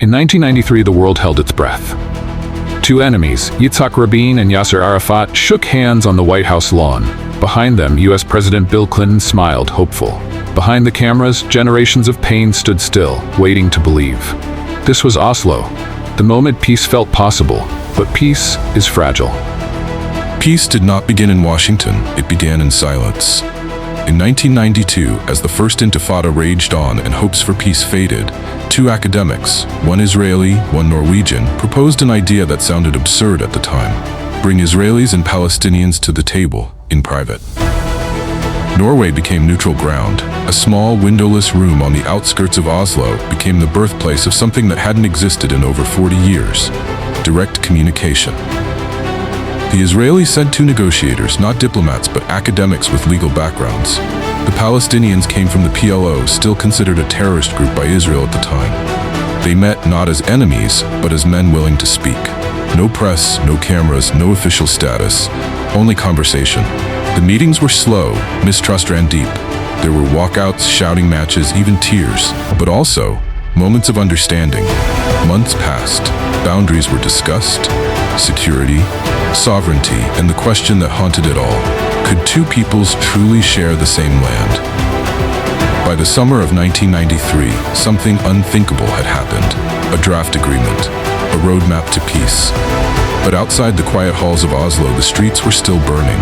In 1993, the world held its breath. Two enemies, Yitzhak Rabin and Yasser Arafat, shook hands on the White House lawn. Behind them, US President Bill Clinton smiled, hopeful. Behind the cameras, generations of pain stood still, waiting to believe. This was Oslo, the moment peace felt possible, but peace is fragile. Peace did not begin in Washington, it began in silence. In 1992, as the first intifada raged on and hopes for peace faded, two academics, one Israeli, one Norwegian, proposed an idea that sounded absurd at the time: bring Israelis and Palestinians to the table, in private. Norway became neutral ground. A small, windowless room on the outskirts of Oslo became the birthplace of something that hadn't existed in over 40 years: direct communication. The Israelis sent two negotiators, not diplomats but academics with legal backgrounds. The Palestinians came from the PLO, still considered a terrorist group by Israel at the time. They met not as enemies, but as men willing to speak. No press, no cameras, no official status, only conversation. The meetings were slow, mistrust ran deep. There were walkouts, shouting matches, even tears, but also moments of understanding. Months passed, boundaries were discussed, security, sovereignty, and the question that haunted it all: could two peoples truly share the same land? By the summer of 1993, something unthinkable had happened: a draft agreement, a roadmap to peace. But outside the quiet halls of Oslo, the streets were still burning.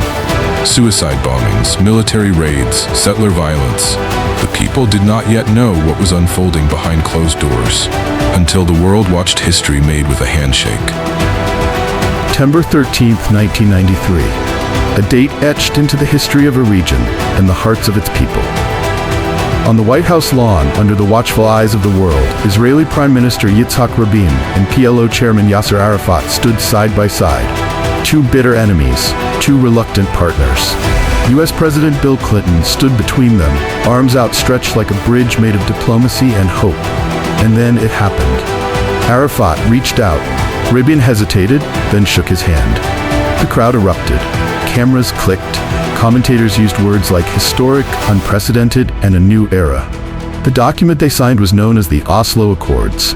Suicide bombings, military raids, settler violence. The people did not yet know what was unfolding behind closed doors, until the world watched history made with a handshake. September 13, 1993, a date etched into the history of a region and the hearts of its people. On the White House lawn, under the watchful eyes of the world, Israeli Prime Minister Yitzhak Rabin and PLO Chairman Yasser Arafat stood side by side. Two bitter enemies, two reluctant partners. US President Bill Clinton stood between them, arms outstretched like a bridge made of diplomacy and hope. And then it happened. Arafat reached out. Rabin hesitated, then shook his hand. The crowd erupted. Cameras clicked. Commentators used words like historic, unprecedented, and a new era. The document they signed was known as the Oslo Accords.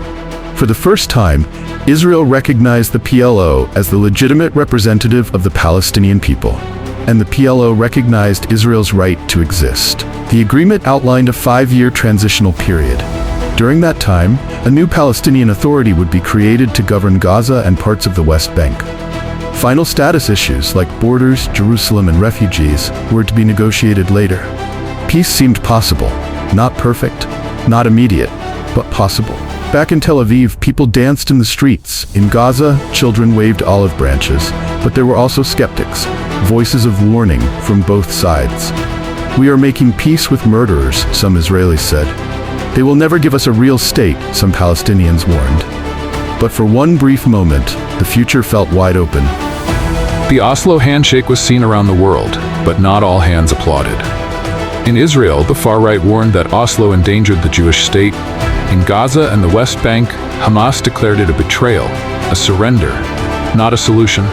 For the first time, Israel recognized the PLO as the legitimate representative of the Palestinian people, and the PLO recognized Israel's right to exist. The agreement outlined a 5-year transitional period. During that time, a new Palestinian Authority would be created to govern Gaza and parts of the West Bank. Final status issues like borders, Jerusalem, and refugees were to be negotiated later. Peace seemed possible. Not perfect, not immediate, but possible. Back in Tel Aviv, people danced in the streets. In Gaza, children waved olive branches, but there were also skeptics, voices of warning from both sides. "We are making peace with murderers," some Israelis said. "They will never give us a real state," some Palestinians warned. But for one brief moment, the future felt wide open. The Oslo handshake was seen around the world, but not all hands applauded. In Israel, the far right warned that Oslo endangered the Jewish state. In Gaza and the West Bank, Hamas declared it a betrayal, a surrender, not a solution.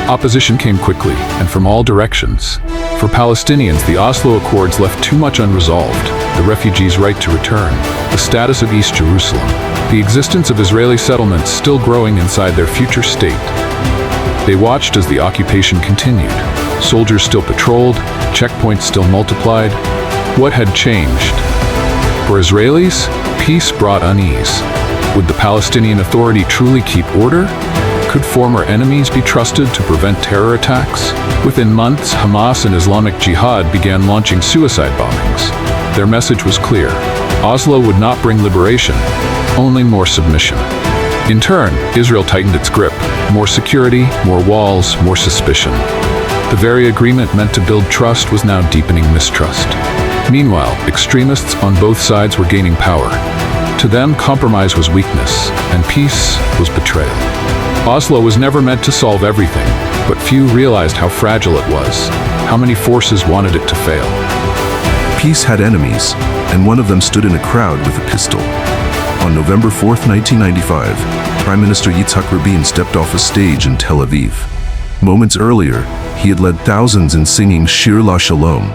Opposition came quickly, and from all directions. For Palestinians, the Oslo Accords left too much unresolved: the refugees' right to return, the status of East Jerusalem, the existence of Israeli settlements still growing inside their future state. They watched as the occupation continued. Soldiers still patrolled, checkpoints still multiplied. What had changed? For Israelis, peace brought unease. Would the Palestinian Authority truly keep order? Could former enemies be trusted to prevent terror attacks? Within months, Hamas and Islamic Jihad began launching suicide bombings. Their message was clear: Oslo would not bring liberation, only more submission. In turn, Israel tightened its grip: more security, more walls, more suspicion. The very agreement meant to build trust was now deepening mistrust. Meanwhile, extremists on both sides were gaining power. To them, compromise was weakness, and peace was betrayal. Oslo was never meant to solve everything, but few realized how fragile it was, how many forces wanted it to fail. Peace had enemies, and one of them stood in a crowd with a pistol. On November 4, 1995, Prime Minister Yitzhak Rabin stepped off a stage in Tel Aviv. Moments earlier, he had led thousands in singing Shir La Shalom,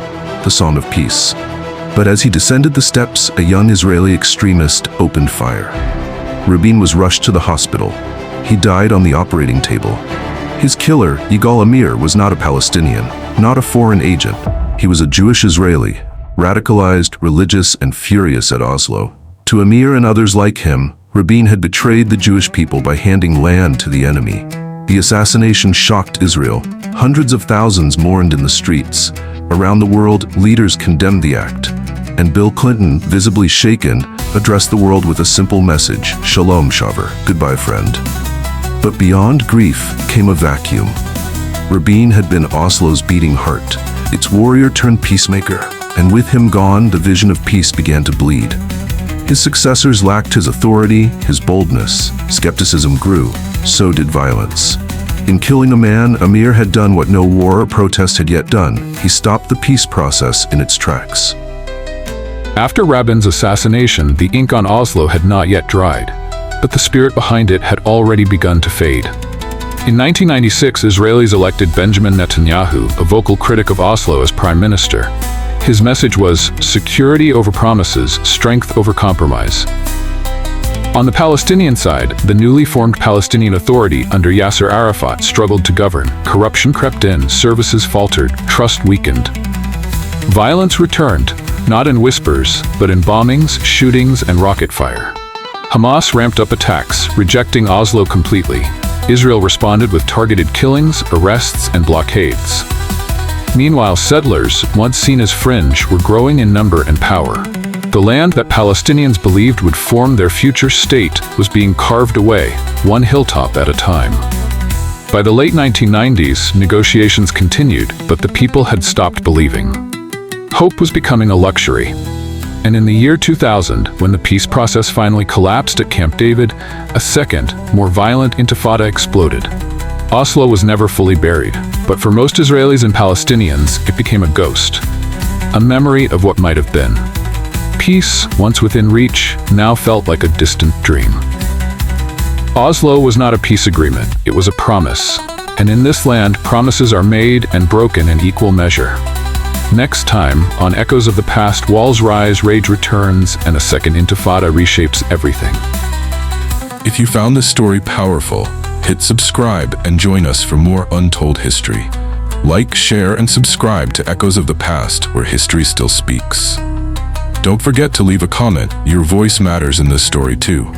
the song of peace. But as he descended the steps, a young Israeli extremist opened fire. Rabin was rushed to the hospital. He died on the operating table. His killer, Yigal Amir, was not a Palestinian, not a foreign agent. He was a Jewish Israeli, radicalized, religious, and furious at Oslo. To Amir and others like him, Rabin had betrayed the Jewish people by handing land to the enemy. The assassination shocked Israel. Hundreds of thousands mourned in the streets. Around the world, leaders condemned the act. And Bill Clinton, visibly shaken, addressed the world with a simple message: Shalom, Shaver, goodbye, friend. But beyond grief came a vacuum. Rabin had been Oslo's beating heart, its warrior turned peacemaker, and with him gone, the vision of peace began to bleed. His successors lacked his authority, his boldness. Skepticism grew, so did violence. In killing a man, Amir had done what no war or protest had yet done. He stopped the peace process in its tracks. After Rabin's assassination, the ink on Oslo had not yet dried, but the spirit behind it had already begun to fade. In 1996, Israelis elected Benjamin Netanyahu, a vocal critic of Oslo, as prime minister. His message was security over promises, strength over compromise. On the Palestinian side, the newly formed Palestinian Authority under Yasser Arafat struggled to govern. Corruption crept in, services faltered, trust weakened. Violence returned, not in whispers, but in bombings, shootings, and rocket fire. Hamas ramped up attacks, rejecting Oslo completely. Israel responded with targeted killings, arrests, and blockades. Meanwhile, settlers, once seen as fringe, were growing in number and power. The land that Palestinians believed would form their future state was being carved away, one hilltop at a time. By the late 1990s, negotiations continued, but the people had stopped believing. Hope was becoming a luxury. And in the year 2000, when the peace process finally collapsed at Camp David, a second, more violent intifada exploded. Oslo was never fully buried, but for most Israelis and Palestinians, it became a ghost, a memory of what might have been. Peace, once within reach, now felt like a distant dream. Oslo was not a peace agreement, it was a promise. And in this land, promises are made and broken in equal measure. Next time, on Echoes of the Past, walls rise, rage returns, and a second intifada reshapes everything. If you found this story powerful, hit subscribe and join us for more untold history. Like, share, and subscribe to Echoes of the Past, where history still speaks. Don't forget to leave a comment. Your voice matters in this story too.